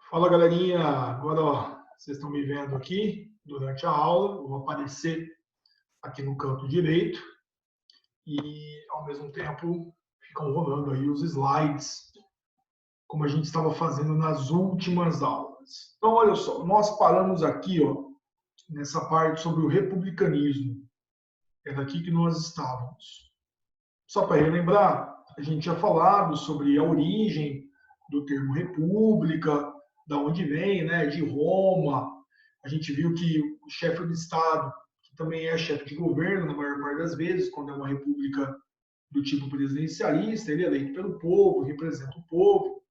Fala, galerinha. Agora, ó, vocês estão me vendo aqui durante a aula. Eu vou aparecer aqui no canto direito e, ao mesmo tempo, ficam rolando aí os slides, como a gente estava fazendo nas últimas aulas. Então, olha só, nós paramos aqui, ó, nessa parte sobre o republicanismo. É daqui que nós estávamos. Só para relembrar, a gente tinha falado sobre a origem do termo república, da onde vem, né, de Roma. A gente viu que o chefe do Estado, que também é chefe de governo, na maior parte das vezes, quando é uma república do tipo presidencialista, ele é eleito pelo povo, representa o povo.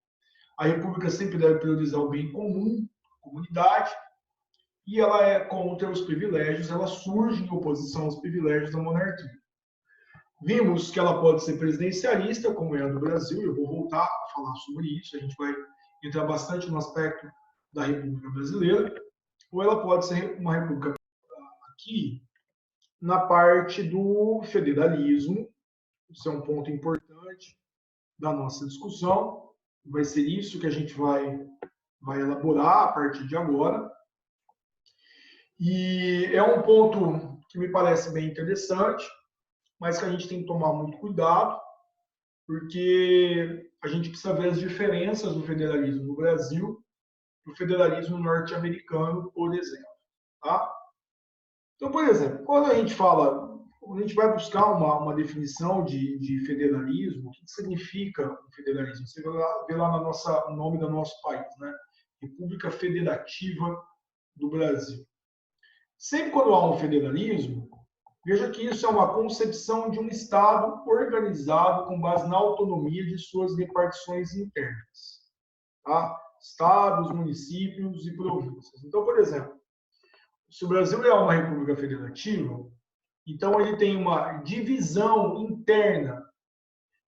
A república sempre deve priorizar o bem comum, a comunidade, e ela é contra os privilégios, ela surge em oposição aos privilégios da monarquia. Vimos que ela pode ser presidencialista, como é a do Brasil, eu vou voltar a falar sobre isso, a gente vai entrar bastante no aspecto da República Brasileira, ou ela pode ser uma república aqui na parte do federalismo, isso é um ponto importante da nossa discussão, vai ser isso que a gente vai elaborar a partir de agora, e é um ponto que me parece bem interessante, mas que a gente tem que tomar muito cuidado, porque a gente precisa ver as diferenças do federalismo no Brasil e do federalismo norte-americano, por exemplo. Tá? Então, por exemplo, quando a gente vai buscar uma definição de federalismo, o que significa o federalismo? Você vê lá no nome do nosso país, né? República Federativa do Brasil. Sempre quando há um federalismo, veja que isso é uma concepção de um Estado organizado com base na autonomia de suas repartições internas. Tá? Estados, municípios e províncias. Então, por exemplo, se o Brasil é uma república federativa, então ele tem uma divisão interna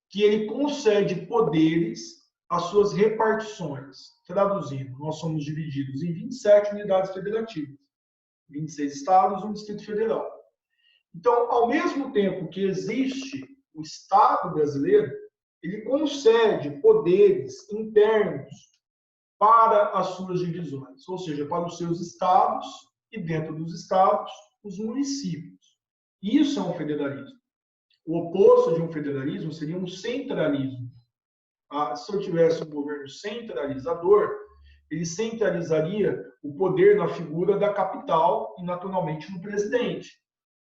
que ele concede poderes às suas repartições. Traduzindo, nós somos divididos em 27 unidades federativas, 26 estados e um Distrito Federal. Então, ao mesmo tempo que existe o Estado brasileiro, ele concede poderes internos para as suas divisões, ou seja, para os seus estados e, dentro dos estados, os municípios. Isso é um federalismo. O oposto de um federalismo seria um centralismo. Se eu tivesse um governo centralizador, ele centralizaria o poder na figura da capital e, naturalmente, no presidente.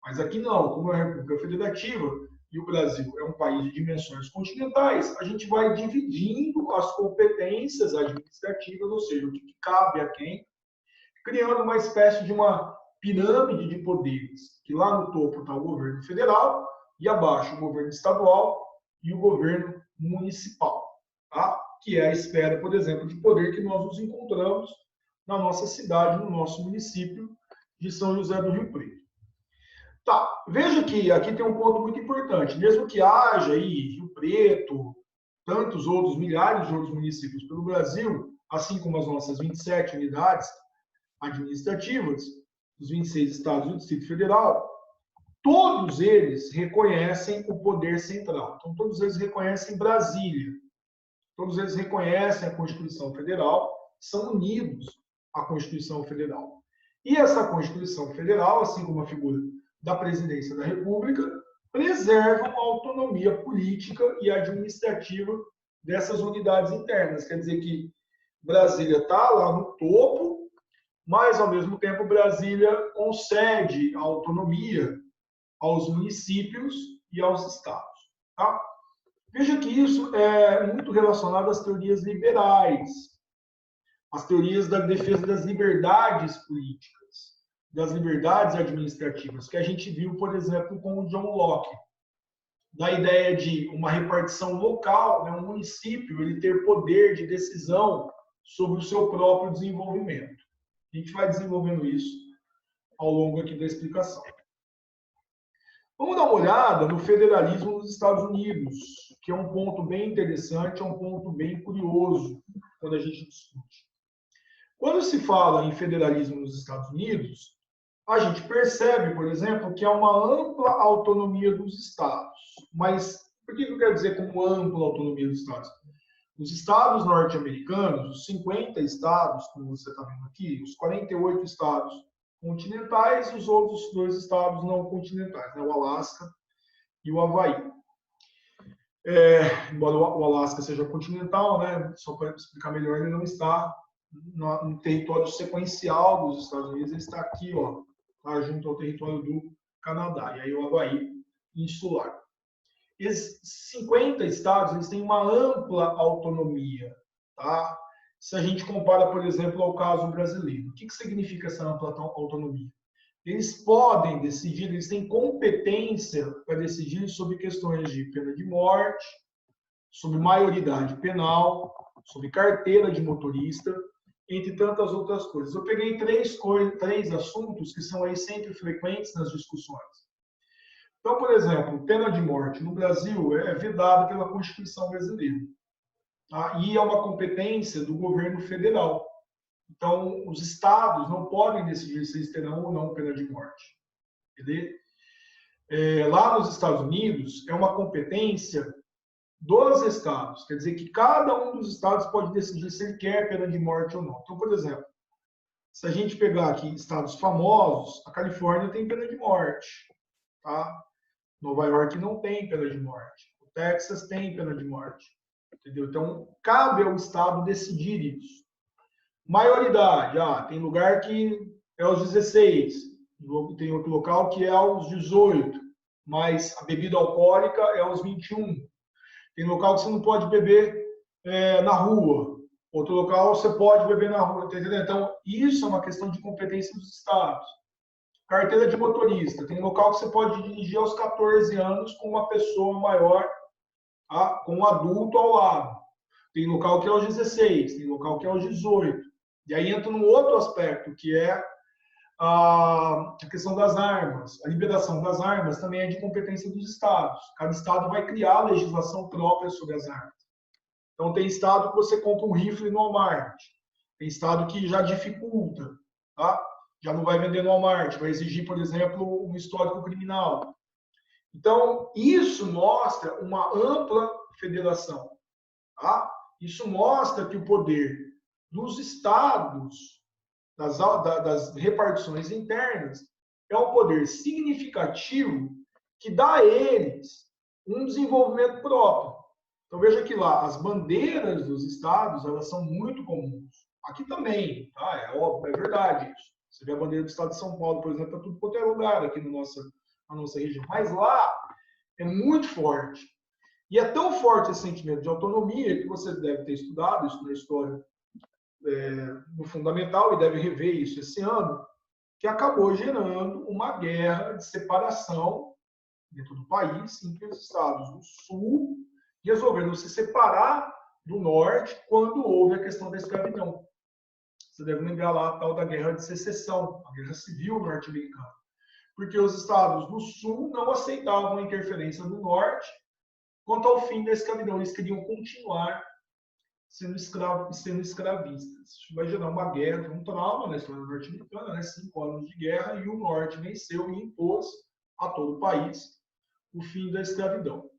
Mas aqui não, como é uma república federativa e o Brasil é um país de dimensões continentais, a gente vai dividindo as competências administrativas, ou seja, o que cabe a quem, criando uma espécie de uma pirâmide de poderes, que lá no topo está o governo federal e abaixo o governo estadual e o governo municipal, tá? Que é a esfera, por exemplo, de poder que nós nos encontramos na nossa cidade, no nosso município de São José do Rio Preto. Tá, veja que aqui tem um ponto muito importante. Mesmo que haja aí Rio Preto, tantos outros, milhares de outros municípios pelo Brasil, assim como as nossas 27 unidades administrativas, os 26 estados e o Distrito Federal, todos eles reconhecem o poder central. Então, todos eles reconhecem Brasília. Todos eles reconhecem a Constituição Federal, são unidos à Constituição Federal. E essa Constituição Federal, assim como a figura da presidência da República, preservam a autonomia política e administrativa dessas unidades internas. Quer dizer que Brasília está lá no topo, mas, ao mesmo tempo, Brasília concede a autonomia aos municípios e aos estados. Tá? Veja que isso é muito relacionado às teorias liberais, às teorias da defesa das liberdades políticas, das liberdades administrativas, que a gente viu, por exemplo, com o John Locke, da ideia de uma repartição local, né, um município, ele ter poder de decisão sobre o seu próprio desenvolvimento. A gente vai desenvolvendo isso ao longo aqui da explicação. Vamos dar uma olhada no federalismo nos Estados Unidos, que é um ponto bem interessante, é um ponto bem curioso quando a gente discute. Quando se fala em federalismo nos Estados Unidos, a gente percebe, por exemplo, que há uma ampla autonomia dos estados. Mas por que eu quero dizer como ampla autonomia dos estados? Os estados norte-americanos, os 50 estados, como você está vendo aqui, os 48 estados continentais e os outros 2 estados não continentais, né? O Alasca e o Havaí. Embora o Alasca seja continental, né? Só para explicar melhor, ele não está no território sequencial dos Estados Unidos, ele está aqui, ó, tá, junto ao território do Canadá. E aí o Havaí insular. Esses 50 estados, eles têm uma ampla autonomia, tá? Se a gente compara, por exemplo, ao caso brasileiro. O que significa essa ampla autonomia? Eles podem decidir, eles têm competência para decidir sobre questões de pena de morte, sobre maioridade penal, sobre carteira de motorista, entre tantas outras coisas. Eu peguei três assuntos que são aí sempre frequentes nas discussões. Então, por exemplo, pena de morte no Brasil é vedada pela Constituição brasileira. Tá? E é uma competência do governo federal. Então, os estados não podem decidir se eles terão ou não pena de morte. Entendeu? Lá nos Estados Unidos, é uma competência dos estados. Quer dizer que cada um dos estados pode decidir se ele quer pena de morte ou não. Então, por exemplo, se a gente pegar aqui estados famosos, a Califórnia tem pena de morte. Tá? Nova York não tem pena de morte. O Texas tem pena de morte. Entendeu? Então, cabe ao Estado decidir isso. Maioridade. Tem lugar que é aos 16. Tem outro local que é aos 18. Mas a bebida alcoólica é aos 21. Tem local que você não pode beber na rua. Outro local você pode beber na rua. Entendeu? Então, isso é uma questão de competência dos Estados. Carteira de motorista. Tem local que você pode dirigir aos 14 anos com uma pessoa maior, com um adulto ao lado. Tem local que é aos 16, tem local que é aos 18. E aí entra num outro aspecto, que é a questão das armas. A liberação das armas também é de competência dos estados. Cada estado vai criar a legislação própria sobre as armas. Então, tem estado que você compra um rifle no Walmart. Tem estado que já dificulta, tá? Já não vai vender no Walmart, vai exigir, por exemplo, um histórico criminal. Então, isso mostra uma ampla federação. Tá? Isso mostra que o poder dos estados, das repartições internas, é um poder significativo que dá a eles um desenvolvimento próprio. Então, veja que lá, as bandeiras dos estados, elas são muito comuns. Aqui também, tá? É óbvio, é verdade isso. Você vê a bandeira do estado de São Paulo, por exemplo, é tudo quanto é lugar aqui na nossa região. Mas lá é muito forte. E é tão forte esse sentimento de autonomia que você deve ter estudado isso na história no fundamental e deve rever isso esse ano, que acabou gerando uma guerra de separação dentro do país, em que os estados do sul resolveram se separar do norte quando houve a questão da escravidão. Você deve lembrar lá a tal da Guerra de Secessão, a Guerra Civil norte-americana. Porque os estados do sul não aceitavam a interferência do norte quanto ao fim da escravidão. Eles queriam continuar sendo escravistas. Isso vai gerar uma guerra, um trauma na história norte-americana, né? 5 anos de guerra, e o norte venceu e impôs a todo o país o fim da escravidão.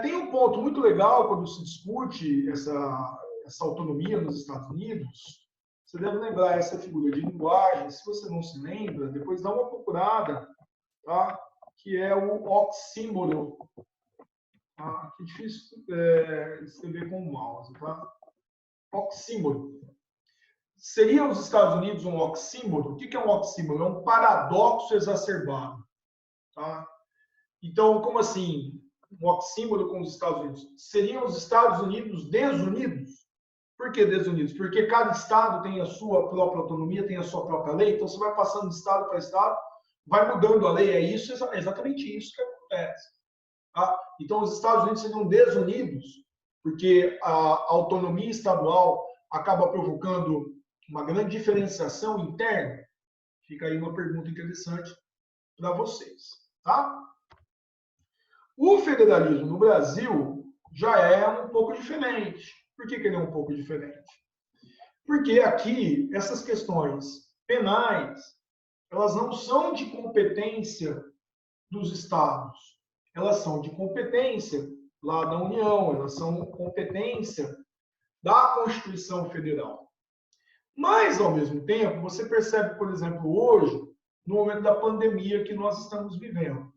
Tem um ponto muito legal quando se discute essa autonomia nos Estados Unidos. Você deve lembrar essa figura de linguagem. Se você não se lembra, depois dá uma procurada, tá? Que é o oxímoron. Tá? Que é difícil escrever com o mouse. Tá? Oxímoron. Seria os Estados Unidos um oxímoron? O que é um oxímoron? É um paradoxo exacerbado. Tá? Então, como assim? Um oxímoron com os Estados Unidos? Seriam os Estados Unidos desunidos? Por que desunidos? Porque cada estado tem a sua própria autonomia, tem a sua própria lei, então você vai passando de estado para estado, vai mudando a lei, é exatamente isso que acontece. Tá? Então, os Estados Unidos seriam desunidos, porque a autonomia estadual acaba provocando uma grande diferenciação interna? Fica aí uma pergunta interessante para vocês. Tá? O federalismo no Brasil já é um pouco diferente. Por que ele é um pouco diferente? Porque aqui, essas questões penais, elas não são de competência dos estados. Elas são de competência lá da União, elas são competência da Constituição Federal. Mas, ao mesmo tempo, você percebe, por exemplo, hoje, no momento da pandemia que nós estamos vivendo,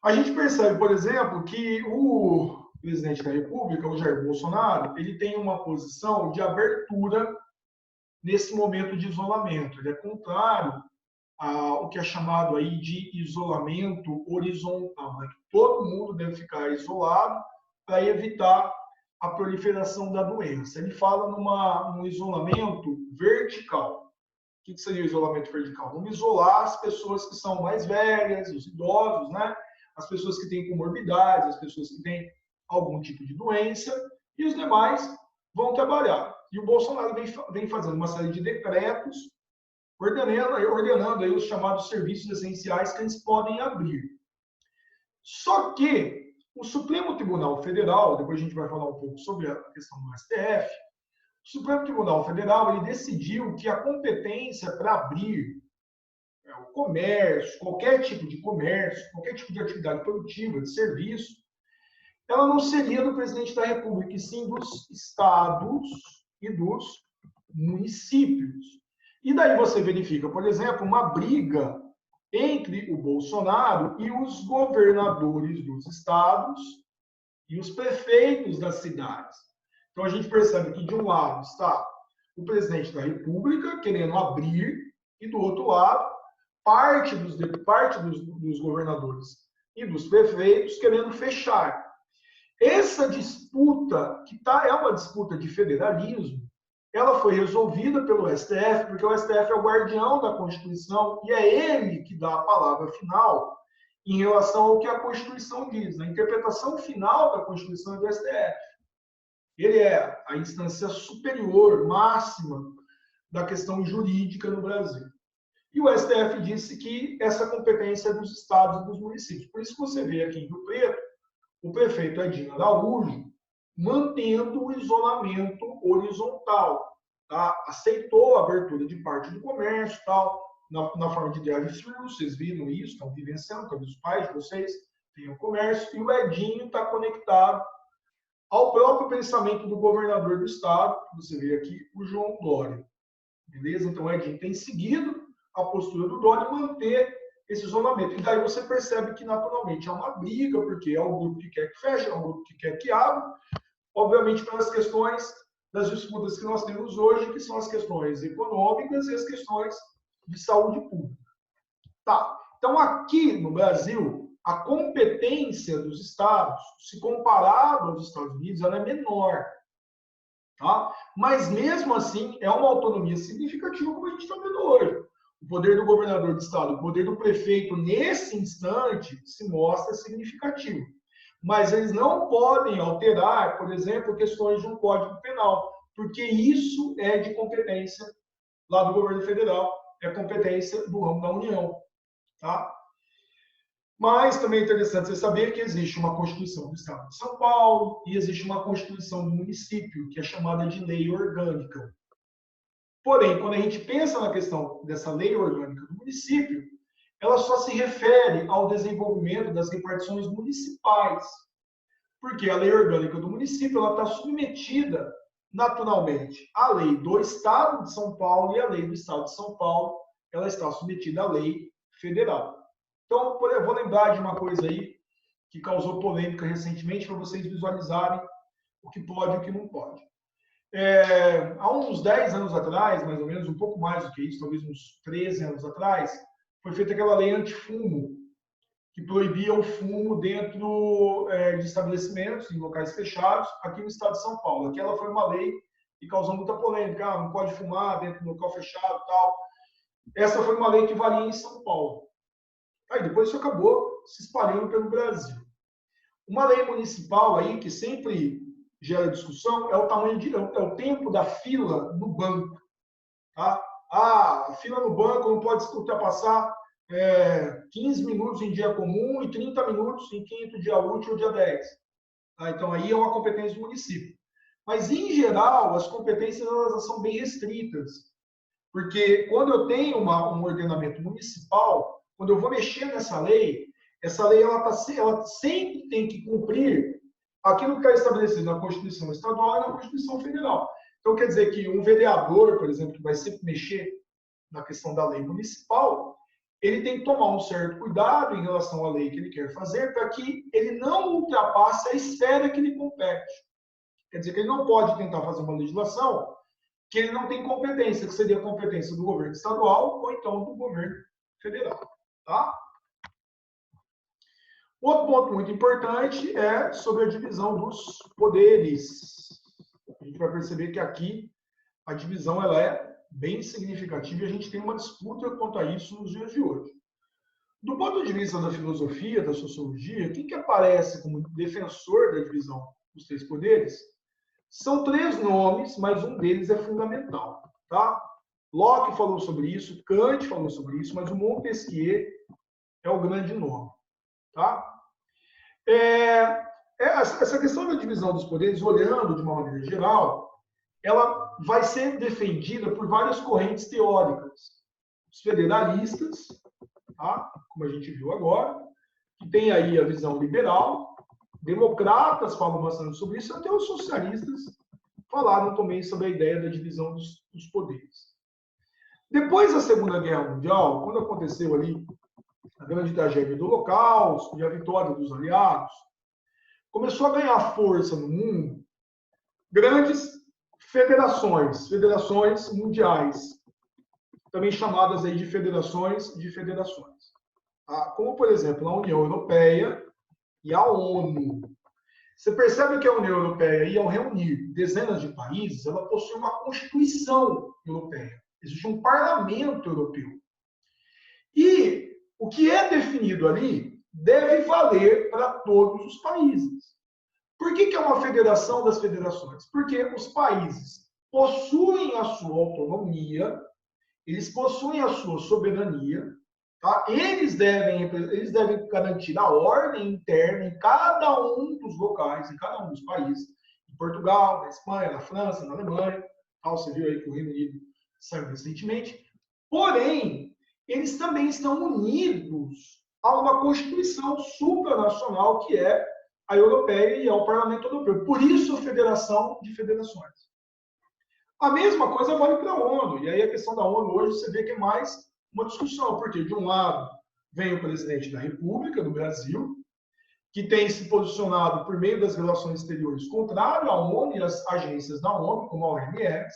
a gente percebe, por exemplo, que o presidente da República, o Jair Bolsonaro, ele tem uma posição de abertura nesse momento de isolamento. Ele é contrário ao que é chamado aí de isolamento horizontal, né? Que todo mundo deve ficar isolado para evitar a proliferação da doença. Ele fala num isolamento vertical. O que seria o isolamento vertical? Vamos isolar as pessoas que são mais velhas, os idosos, né? As pessoas que têm comorbidades, as pessoas que têm algum tipo de doença, e os demais vão trabalhar. E o Bolsonaro vem fazendo uma série de decretos ordenando aí os chamados serviços essenciais que eles podem abrir. Só que o Supremo Tribunal Federal, depois a gente vai falar um pouco sobre a questão do STF, o Supremo Tribunal Federal ele decidiu que a competência para abrir o comércio, qualquer tipo de comércio, qualquer tipo de atividade produtiva, de serviço, ela não seria do presidente da República, e sim dos estados e dos municípios. E daí você verifica, por exemplo, uma briga entre o Bolsonaro e os governadores dos estados e os prefeitos das cidades. Então a gente percebe que de um lado está o presidente da República querendo abrir e do outro lado parte dos governadores e dos prefeitos querendo fechar. Essa disputa, que é uma disputa de federalismo, ela foi resolvida pelo STF, porque o STF é o guardião da Constituição e é ele que dá a palavra final em relação ao que a Constituição diz. A interpretação final da Constituição é do STF. Ele é a instância superior, máxima, da questão jurídica no Brasil. E o STF disse que essa competência é dos estados e dos municípios. Por isso que você vê aqui em Rio Preto, o prefeito Edinho Araújo mantendo o isolamento horizontal. Tá? Aceitou a abertura de parte do comércio, tal, na forma de drive-thru, vocês viram isso, estão vivenciando, talvez os pais de vocês tenham comércio, e o Edinho está conectado ao próprio pensamento do governador do estado, você vê aqui, o João Dória. Beleza? Então o Edinho tem seguido a postura do Dória manter esse isolamento. E daí você percebe que, naturalmente, é uma briga, porque é um grupo que quer que feche, é um grupo que quer que abra, obviamente pelas questões das disputas que nós temos hoje, que são as questões econômicas e as questões de saúde pública. Tá. Então, aqui no Brasil, a competência dos estados, se comparado aos Estados Unidos, ela é menor. Tá? Mas, mesmo assim, é uma autonomia significativa, como a gente está vendo hoje. O poder do governador do estado, o poder do prefeito, nesse instante, se mostra significativo. Mas eles não podem alterar, por exemplo, questões de um código penal, porque isso é de competência lá do governo federal, é competência do ramo da União. Tá? Mas também é interessante você saber que existe uma Constituição do Estado de São Paulo e existe uma Constituição do município, que é chamada de lei orgânica. Porém, quando a gente pensa na questão dessa lei orgânica do município, ela só se refere ao desenvolvimento das repartições municipais. Porque a lei orgânica do município ela está submetida, naturalmente, à lei do Estado de São Paulo, e a lei do Estado de São Paulo ela está submetida à lei federal. Então, eu vou lembrar de uma coisa aí que causou polêmica recentemente, para vocês visualizarem o que pode e o que não pode. Há uns 10 anos atrás, mais ou menos, um pouco mais do que isso, talvez uns 13 anos atrás, foi feita aquela lei antifumo, que proibia o fumo dentro de estabelecimentos, em locais fechados, aqui no estado de São Paulo. Aquela foi uma lei que causou muita polêmica, não pode fumar dentro do local fechado e tal. Essa foi uma lei que valia em São Paulo. Aí depois isso acabou se espalhando pelo Brasil. Uma lei municipal aí que sempre gera discussão é o tempo da fila no banco. Tá? A fila no banco não pode ultrapassar 15 minutos em dia comum e 30 minutos em quinto dia útil ou dia 10. Tá? Então aí é uma competência do município. Mas, em geral, as competências elas são bem restritas. Porque quando eu tenho um ordenamento municipal, quando eu vou mexer nessa lei, essa lei ela sempre tem que cumprir aquilo que está estabelecido na Constituição Estadual e na Constituição Federal. Então, quer dizer que um vereador, por exemplo, que vai sempre mexer na questão da lei municipal, ele tem que tomar um certo cuidado em relação à lei que ele quer fazer para que ele não ultrapasse a esfera que lhe compete. Quer dizer que ele não pode tentar fazer uma legislação que ele não tem competência, que seria a competência do governo estadual ou então do governo federal. Tá? Outro ponto muito importante é sobre a divisão dos poderes. A gente vai perceber que aqui a divisão ela é bem significativa e a gente tem uma disputa quanto a isso nos dias de hoje. Do ponto de vista da filosofia, da sociologia, quem que aparece como defensor da divisão dos três poderes? São três nomes, mas um deles é fundamental. Tá? Locke falou sobre isso, Kant falou sobre isso, mas o Montesquieu é o grande nome. Tá? Essa questão da divisão dos poderes, olhando de uma maneira geral, ela vai ser defendida por várias correntes teóricas. Os federalistas, tá? Como a gente viu agora, que tem aí a visão liberal, democratas falam bastante sobre isso, até os socialistas falaram também sobre a ideia da divisão dos poderes. Depois da Segunda Guerra Mundial, quando aconteceu ali a grande tragédia do Holocausto e a vitória dos aliados, começou a ganhar força no mundo grandes federações mundiais, também chamadas aí de federações de federações. Tá? Como, por exemplo, a União Europeia e a ONU. Você percebe que a União Europeia, ao reunir dezenas de países, ela possui uma Constituição Europeia. Existe um parlamento europeu. E o que é definido ali deve valer para todos os países. Por que é uma federação das federações? Porque os países possuem a sua autonomia, eles possuem a sua soberania, tá? Eles devem garantir a ordem interna em cada um dos locais, em cada um dos países. Em Portugal, na Espanha, na França, na Alemanha. Tá? Você viu aí que o Reino Unido saiu recentemente. Porém, eles também estão unidos a uma Constituição supranacional que é a europeia e ao Parlamento Europeu. Por isso, a Federação de Federações. A mesma coisa vale para a ONU. E aí a questão da ONU hoje você vê que é mais uma discussão, porque de um lado vem o presidente da República do Brasil, que tem se posicionado por meio das relações exteriores contrário à ONU e às agências da ONU, como a OMS,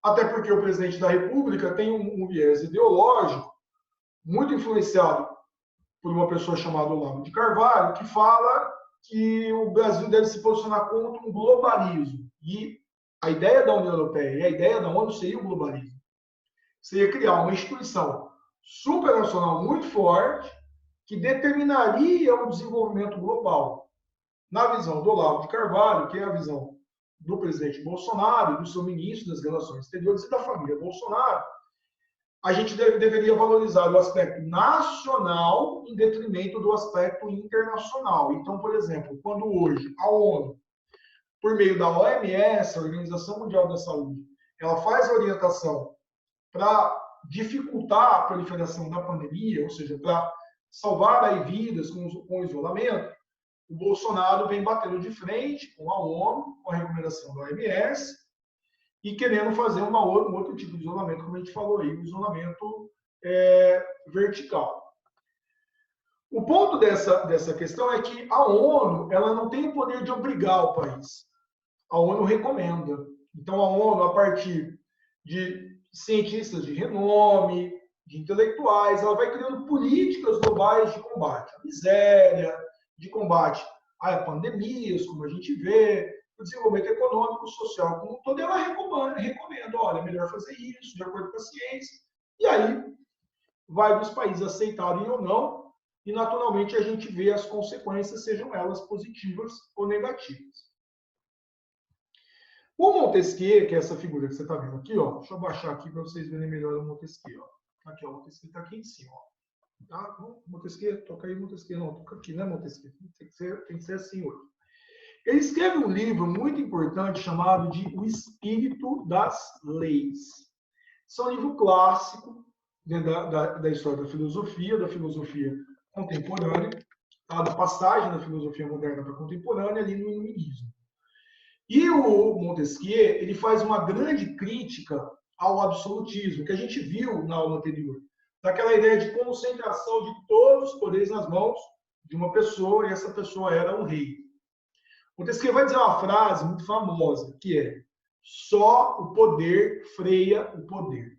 até porque o presidente da República tem um viés ideológico muito influenciado por uma pessoa chamada Olavo de Carvalho, que fala que o Brasil deve se posicionar contra um globalismo. E a ideia da União Europeia e a ideia da ONU seria o globalismo. Seria criar uma instituição supranacional muito forte que determinaria o desenvolvimento global. Na visão do Olavo de Carvalho, que é a visão do presidente Bolsonaro, do seu ministro das Relações Exteriores e da família Bolsonaro, a gente deveria valorizar o aspecto nacional em detrimento do aspecto internacional. Então, por exemplo, quando hoje a ONU, por meio da OMS, a Organização Mundial da Saúde, ela faz a orientação para dificultar a proliferação da pandemia, ou seja, para salvar aí vidas com o isolamento, o Bolsonaro vem batendo de frente com a ONU, com a recomendação da OMS, e querendo fazer um outro tipo de isolamento, como a gente falou aí, um isolamento vertical. O ponto dessa questão é que a ONU ela não tem o poder de obrigar o país. A ONU recomenda. Então, a ONU, a partir de cientistas de renome, de intelectuais, ela vai criando políticas globais de combate à miséria, de combate a pandemias, como a gente vê, o desenvolvimento econômico, social como um todo, ela recomenda, olha, é melhor fazer isso, de acordo com a ciência. E aí, vai dos países aceitarem ou não, e naturalmente a gente vê as consequências, sejam elas positivas ou negativas. O Montesquieu, que é essa figura que você está vendo aqui, ó, deixa eu baixar aqui para vocês verem melhor o Montesquieu. Ó. Aqui, ó, o Montesquieu está aqui em cima. Ó. Tá? Montesquieu, toca aí, Montesquieu. Não, toca aqui, né, Montesquieu? Tem que ser assim hoje. Ele escreve um livro muito importante chamado de O Espírito das Leis. Isso é um livro clássico dentro da história da filosofia contemporânea, tá? Da passagem da filosofia moderna para a contemporânea ali no iluminismo. E o Montesquieu, ele faz uma grande crítica ao absolutismo, que a gente viu na aula anterior, daquela ideia de concentração de todos os poderes nas mãos de uma pessoa, e essa pessoa era o rei. Montesquieu vai dizer uma frase muito famosa, que é: só o poder freia o poder.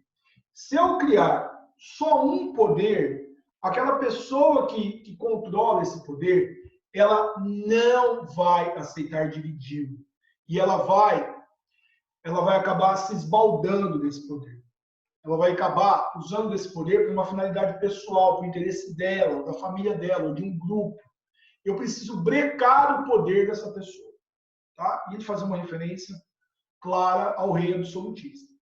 Se eu criar só um poder, aquela pessoa que controla esse poder, ela não vai aceitar dividi-lo. E ela vai acabar se esbaldando desse poder. Ela vai acabar usando esse poder para uma finalidade pessoal, para o interesse dela, da família dela, de um grupo. Eu preciso brecar o poder dessa pessoa. Tá? E ele faz uma referência clara ao rei absolutista.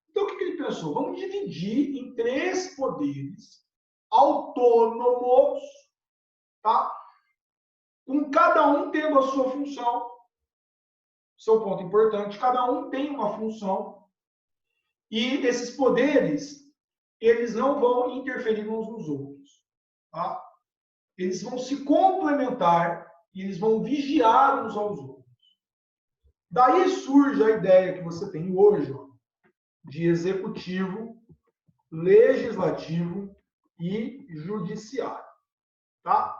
Então, o que ele pensou? Vamos dividir em 3 poderes autônomos, tá? Com cada um tendo a sua função. Seu ponto importante, cada um tem uma função. E esses poderes, eles não vão interferir uns nos outros. Tá? Eles vão se complementar e eles vão vigiar uns aos outros. Daí surge a ideia que você tem hoje, ó, de executivo, legislativo e judiciário. Tá?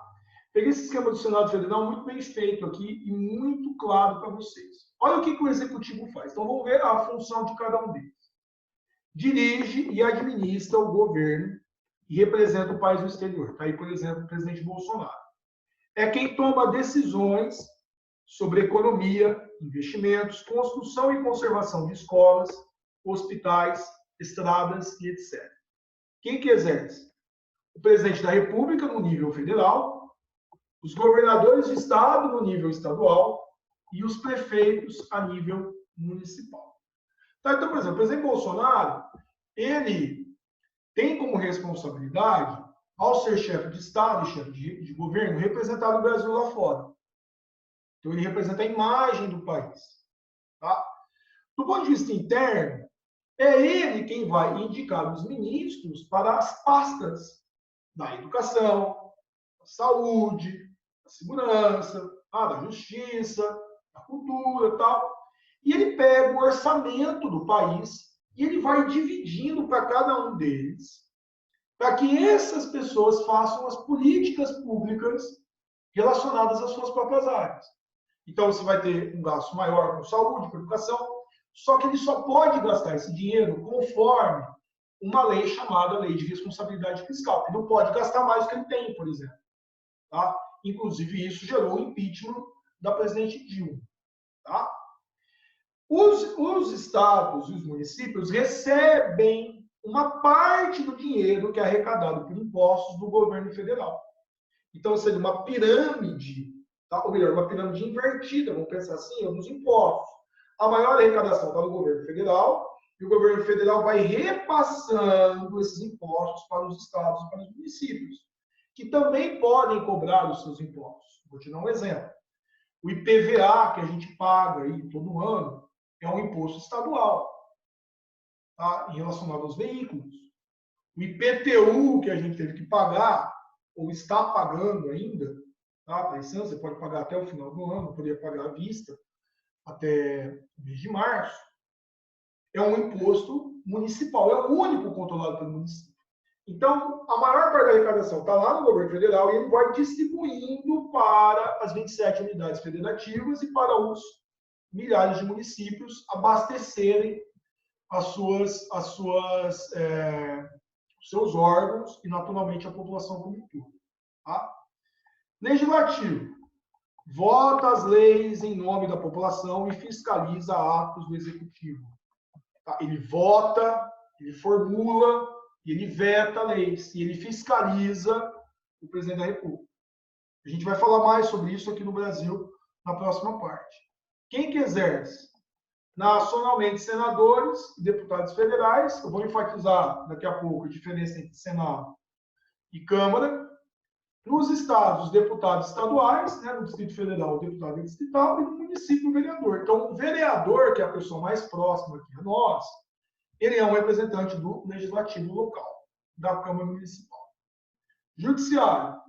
Peguei esse esquema do Senado Federal muito bem feito aqui e muito claro para vocês. Olha o que o executivo faz. Então vamos ver a função de cada um deles. Dirige e administra o governo e representa o país no exterior. Está aí, por exemplo, o presidente Bolsonaro. É quem toma decisões sobre economia, investimentos, construção e conservação de escolas, hospitais, estradas e etc. Quem que exerce? O presidente da República no nível federal, os governadores de estado no nível estadual e os prefeitos a nível municipal. Tá, então, por exemplo, o presidente Bolsonaro, ele tem como responsabilidade, ao ser chefe de estado e chefe de governo, representar o Brasil lá fora. Então, ele representa a imagem do país. Tá? Do ponto de vista interno, é ele quem vai indicar os ministros para as pastas da educação, da saúde, da segurança, da justiça, da cultura, tal. E ele pega o orçamento do país e ele vai dividindo para cada um deles, para que essas pessoas façam as políticas públicas relacionadas às suas próprias áreas. Então, você vai ter um gasto maior com saúde, com educação, só que ele só pode gastar esse dinheiro conforme uma lei chamada Lei de Responsabilidade Fiscal. Ele não pode gastar mais do que ele tem, por exemplo. Tá? Inclusive, isso gerou o impeachment da presidente Dilma. Tá? Os estados e os municípios recebem uma parte do dinheiro que é arrecadado por impostos do governo federal. Então, seria uma pirâmide, tá? Ou melhor, uma pirâmide invertida, vamos pensar assim, dos impostos. A maior arrecadação está no governo federal, e o governo federal vai repassando esses impostos para os estados e para os municípios, que também podem cobrar os seus impostos. Vou te dar um exemplo. O IPVA que a gente paga aí todo ano é um imposto estadual, tá? Relacionado aos veículos. O IPTU que a gente teve que pagar, ou está pagando ainda, tá? Você pode pagar até o final do ano, poderia pagar à vista até o mês de março, é um imposto municipal, é o único controlado pelo município. Então, a maior parte da arrecadação está lá no governo federal e ele vai distribuindo para as 27 unidades federativas e para os milhares de municípios abastecerem os seus órgãos e, naturalmente, a população como um todo. Tá? Legislativo. Vota as leis em nome da população e fiscaliza atos do executivo. Tá? Ele vota, ele formula e ele veta leis e ele fiscaliza o presidente da República. A gente vai falar mais sobre isso aqui no Brasil na próxima parte. Quem que exerce? Nacionalmente, senadores e deputados federais. Eu vou enfatizar daqui a pouco a diferença entre Senado e Câmara. Nos estados, os deputados estaduais, né? No Distrito Federal, o deputado distrital, e no município, o vereador. Então, o vereador, que é a pessoa mais próxima aqui a nós, ele é um representante do legislativo local, da Câmara Municipal. Judiciário.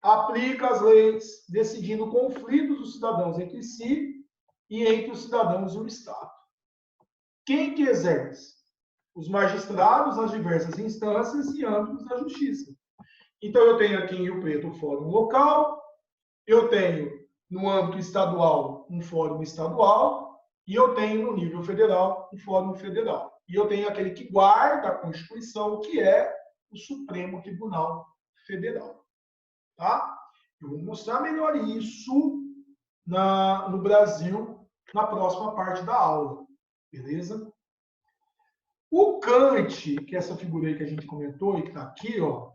aplica as leis, decidindo conflitos dos cidadãos entre si e entre os cidadãos e o Estado. Quem que exerce? Os magistrados nas diversas instâncias e âmbitos da justiça. Então, eu tenho aqui em Rio Preto o fórum local, eu tenho no âmbito estadual um fórum estadual e eu tenho no nível federal um fórum federal. E eu tenho aquele que guarda a Constituição, que é o Supremo Tribunal Federal. Tá? Eu vou mostrar melhor isso no Brasil na próxima parte da aula. Beleza? O Kant, que é essa figura aí que a gente comentou e que está aqui, ó,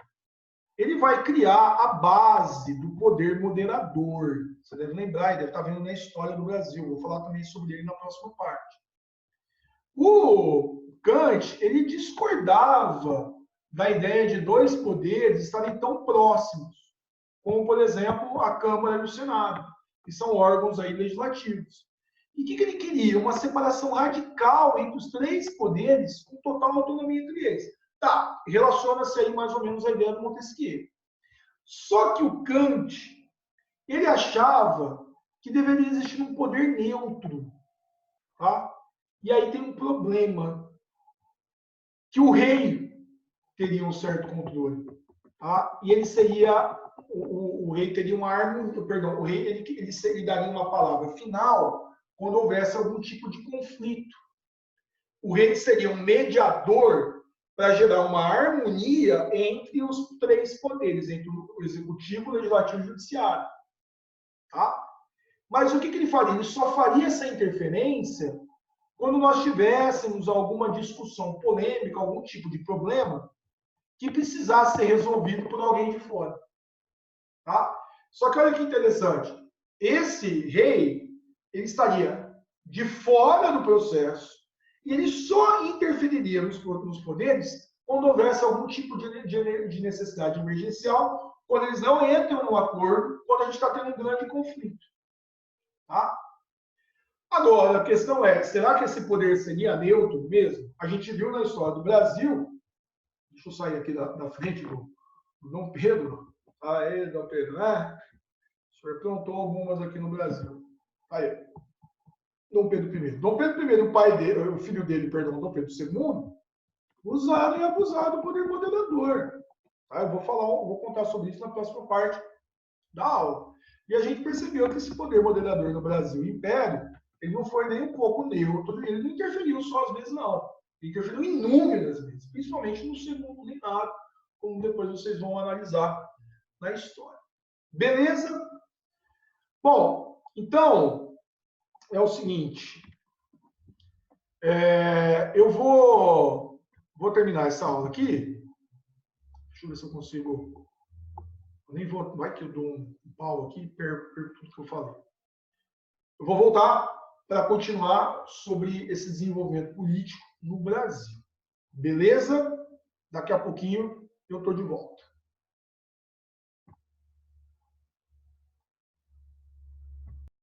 ele vai criar a base do poder moderador. Você deve lembrar, e deve estar vendo na história do Brasil. Vou falar também sobre ele na próxima parte. O Kant, ele discordava da ideia de dois poderes estarem tão próximos, como, por exemplo, a Câmara e o Senado, que são órgãos aí legislativos. E o que ele queria? Uma separação radical entre os três poderes, com total autonomia entre eles. Tá, relaciona-se aí mais ou menos a ideia do Montesquieu. Só que o Kant, ele achava que deveria existir um poder neutro. Tá? E aí tem um problema, que o rei teria um certo controle. Tá? E ele seria, o rei teria uma arma, perdão, o rei ele daria uma palavra final quando houvesse algum tipo de conflito. O rei seria um mediador para gerar uma harmonia entre os três poderes, entre o executivo, o legislativo e o judiciário. Tá? Mas o que ele faria? Ele só faria essa interferência quando nós tivéssemos alguma discussão polêmica, algum tipo de problema que precisasse ser resolvido por alguém de fora. Tá? Só que olha que interessante. Esse rei, ele estaria de fora do processo e ele só interferiria nos poderes quando houvesse algum tipo de necessidade emergencial, quando eles não entram no acordo, quando a gente está tendo um grande conflito. Tá? Agora, a questão é, será que esse poder seria neutro mesmo? A gente viu na história do Brasil, deixa eu sair aqui da frente do Dom Pedro. Aí, Dom Pedro, né? O senhor plantou algumas aqui no Brasil. Aí, Dom Pedro I. Dom Pedro I, o pai dele, o filho dele, perdão, Dom Pedro II, usaram e abusaram do poder moderador. Tá? Eu vou contar sobre isso na próxima parte da aula. E a gente percebeu que esse poder moderador no Brasil, o Império, ele não foi nem um pouco neutro, ele não interferiu só às vezes, não. Ele interferiu inúmeras vezes, principalmente no segundo reinado, como depois vocês vão analisar na história. Beleza? Bom, então, é o seguinte. Eu vou terminar essa aula aqui. Deixa eu ver se eu consigo. Eu nem vou. Vai que eu dou um pau aqui e perco tudo que eu falei. Eu vou voltar para continuar sobre esse desenvolvimento político no Brasil. Beleza? Daqui a pouquinho eu estou de volta.